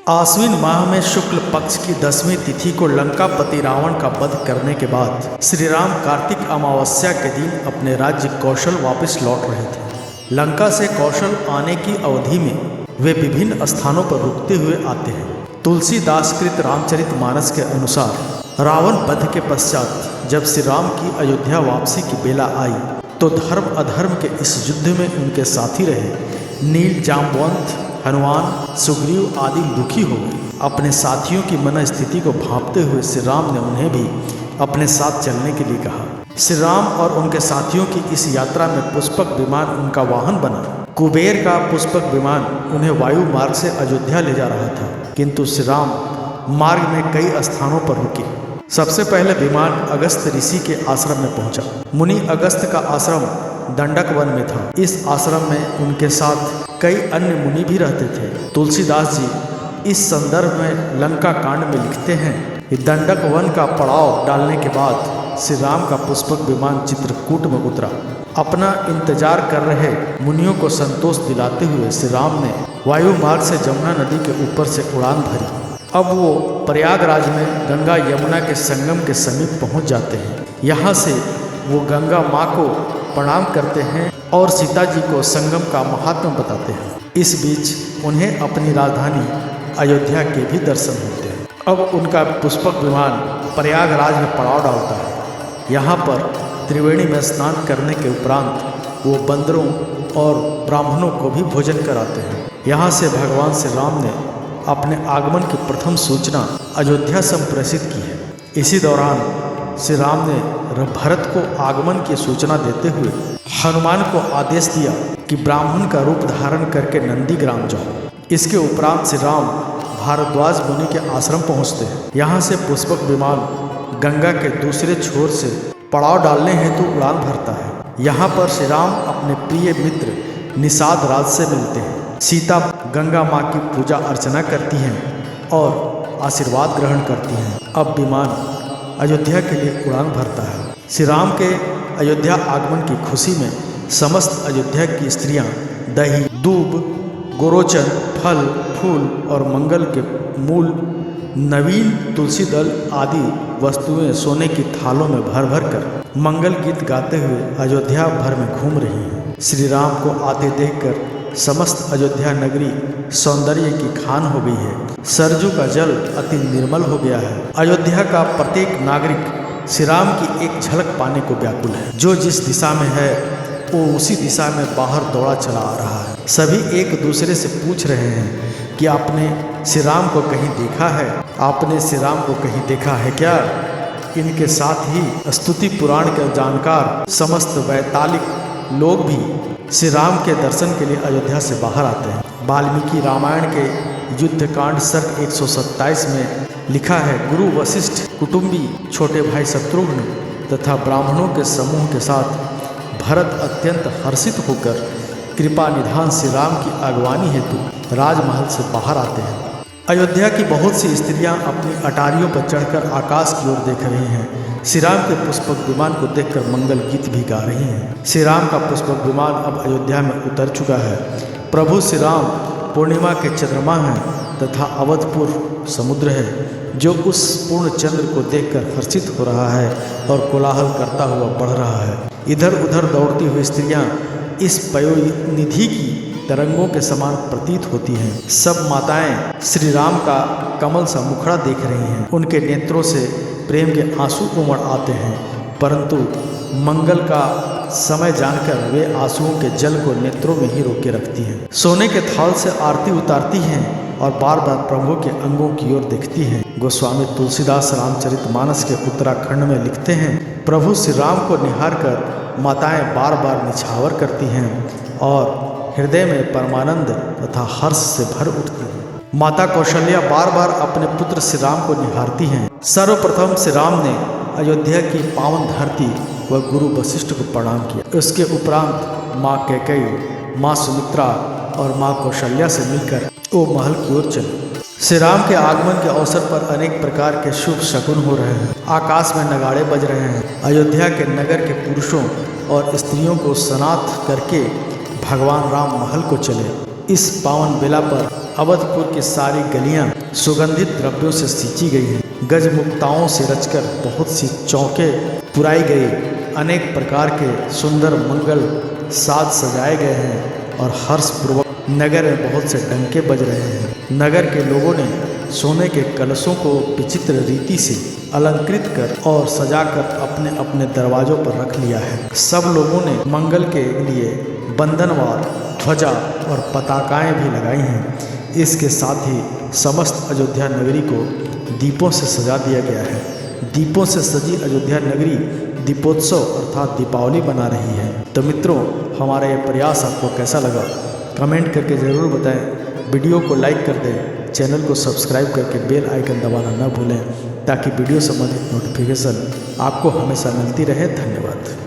आश्विन माह में शुक्ल पक्ष की 10वीं तिथि को लंकापति रावण का वध करने के बाद श्री राम कार्तिक अमावस्या के दिन अपने राज्य कौशल वापस लौट रहे थे। लंका से कौशल आने की अवधि में वे विभिन्न स्थानों पर रुकते हुए आते हैं। तुलसीदास कृत रामचरितमानस के अनुसार रावण वध के पश्चात जब श्री राम की अयोध्या वापसी की बेला आई तो धर्म अधर्म के इस युद्ध में उनके साथी रहे नील, जाम्बवंत, हनुमान, सुग्रीव आदि दुखी हो गए। अपने साथियों की मन स्थिति को भांपते हुए श्री राम ने उन्हें भी अपने साथ चलने के लिए कहा। श्री राम और उनके साथियों की इस यात्रा में पुष्पक विमान उनका वाहन बना। कुबेर का पुष्पक विमान उन्हें वायु मार्ग से अयोध्या ले जा रहा था, किंतु श्री राम मार्ग में कई स्थानों पर रुके। सबसे पहले विमान अगस्त ऋषि के आश्रम में पहुंचा। मुनि अगस्त का आश्रम दंडक वन में था। इस आश्रम में उनके साथ कई अन्य मुनि भी रहते थे। तुलसीदास जी इस संदर्भ में लंका कांड में लिखते हैं कि दंडक वन का पड़ाव डालने के बाद श्री राम का पुष्पक विमान चित्रकूट में उतरा। अपना इंतजार कर रहे मुनियों को संतोष दिलाते हुए श्री राम ने वायु मार्ग से जमुना नदी के ऊपर से उड़ान भरी। अब वो प्रयागराज में गंगा यमुना के संगम के समीप पहुंच जाते हैं। यहाँ से वो गंगा माँ को प्रणाम करते हैं और सीता जी को संगम का महात्म्य बताते हैं। इस बीच उन्हें अपनी राजधानी अयोध्या के भी दर्शन होते हैं। अब उनका पुष्पक विमान प्रयागराज में पड़ाव डालता है। यहाँ पर त्रिवेणी में स्नान करने के उपरांत वो बंदरों और ब्राह्मणों को भी भोजन कराते हैं। यहाँ से भगवान श्री राम ने अपने आगमन की प्रथम सूचना अयोध्या संप्रेषित की है। इसी दौरान श्री राम ने भरत को आगमन की सूचना देते हुए हनुमान को आदेश दिया कि ब्राह्मण का रूप धारण करके नंदीग्राम जाओ। इसके उपरांत श्री राम भारद्वाज मुनि के आश्रम पहुंचते हैं। यहाँ से पुष्पक विमान गंगा के दूसरे छोर से पड़ाव डालने हेतु उड़ान भरता है। यहाँ पर श्री राम अपने प्रिय मित्र निषाद राज से मिलते हैं। सीता गंगा माँ की पूजा अर्चना करती हैं और आशीर्वाद ग्रहण करती हैं। अब विमान अयोध्या के लिए उड़ान भरता है। श्री राम के अयोध्या आगमन की खुशी में समस्त अयोध्या की स्त्रियां दही, दूब, गोरोचन, फल, फूल और मंगल के मूल, नवीन तुलसी दल आदि वस्तुएं सोने की थालों में भर भर कर मंगल गीत गाते हुए अयोध्या भर में घूम रही हैं। श्री राम को आते देखकर समस्त अयोध्या नगरी सौंदर्य की खान हो गई है। सरजू का जल अति निर्मल हो गया है। अयोध्या का प्रत्येक नागरिक श्री राम की एक झलक पाने को व्याकुल है। जो जिस दिशा में है वो उसी दिशा में बाहर दौड़ा चला आ रहा है। सभी एक दूसरे से पूछ रहे हैं कि आपने श्री राम को कहीं देखा है? आपने श्री राम को कहीं देखा है क्या? इनके साथ ही स्तुति पुराण के जानकार समस्त वैतालिक लोग भी श्री राम के दर्शन के लिए अयोध्या से बाहर आते हैं। वाल्मीकि रामायण के युद्धकांड सर्ग 127 में लिखा है, गुरु वशिष्ठ, कुटुंबी, छोटे भाई शत्रुघ्न तथा ब्राह्मणों के समूह के साथ भरत अत्यंत हर्षित होकर कृपा निधान श्री राम की अगवानी हेतु राजमहल से बाहर आते हैं। अयोध्या की बहुत सी स्त्रियां अपनी अटारियों पर चढ़कर आकाश की ओर देख रही हैं। श्री राम के पुष्पक विमान को देखकर मंगल गीत भी गा रही हैं। श्री राम का पुष्पक विमान अब अयोध्या में उतर चुका है। प्रभु श्री राम पूर्णिमा के चंद्रमा हैं तथा अवधपुर समुद्र है जो उस पूर्ण चंद्र को देखकर हर्षित हो रहा है और कोलाहल करता हुआ बढ़ रहा है। इधर उधर दौड़ती हुई स्त्रियां इस पयोनिधि की तरंगों के समान प्रतीत होती हैं। सब माताएं श्री राम का कमल सा मुखड़ा देख रही हैं। उनके नेत्रों से प्रेम के आंसू उमड़ आते हैं, परंतु मंगल का समय जानकर वे आंसुओं के जल को नेत्रों में ही रोके रखती हैं। सोने के थाल से आरती उतारती हैं और बार बार प्रभु के अंगों की ओर देखती हैं। गोस्वामी तुलसीदास रामचरितमानस के उत्तराखंड में लिखते हैं, प्रभु श्री राम को निहार कर माताएं बार बार निछावर करती हैं और हृदय में परमानंद तथा हर्ष से भर उठती हैं। माता कौशल्या बार बार अपने पुत्र श्री राम को निहारती हैं। सर्वप्रथम श्री राम ने अयोध्या की पावन धरती व गुरु वशिष्ठ को प्रणाम किया। उसके उपरांत माँ कैकेयी, माँ सुमित्रा और माँ कौशल्या से मिलकर वो महल की ओर चले। श्री राम के आगमन के अवसर पर अनेक प्रकार के शुभ शकुन हो रहे हैं। आकाश में नगाड़े बज रहे हैं। अयोध्या के नगर के पुरुषों और स्त्रियों को स्नात करके भगवान राम महल को चले इस पावन बेला पर अवधपुर की सारी गलियां सुगंधित द्रव्यों से सींची गई हैं। गजमुक्ताओं से रचकर बहुत सी चौके पुराई गई, अनेक प्रकार के सुंदर मंगल साज सजाए गए हैं और हर्षपूर्वक नगर में बहुत से डंके बज रहे हैं। नगर के लोगों ने सोने के कलशों को विचित्र रीति से अलंकृत कर और सजाकर अपने अपने दरवाजों पर रख लिया है। सब लोगों ने मंगल के लिए बंधनवार ध्वजा और पताकाएं भी लगाई हैं। इसके साथ ही समस्त अयोध्या नगरी को दीपों से सजा दिया गया है। दीपों से सजी अयोध्या नगरी दीपोत्सव अर्थात दीपावली मना रही है। तो मित्रों, हमारा ये प्रयास आपको कैसा लगा कमेंट करके ज़रूर बताएं। वीडियो को लाइक कर दें, चैनल को सब्सक्राइब करके बेल आइकन दबाना न भूलें ताकि वीडियो संबंधित नोटिफिकेशन आपको हमेशा मिलती रहे। धन्यवाद।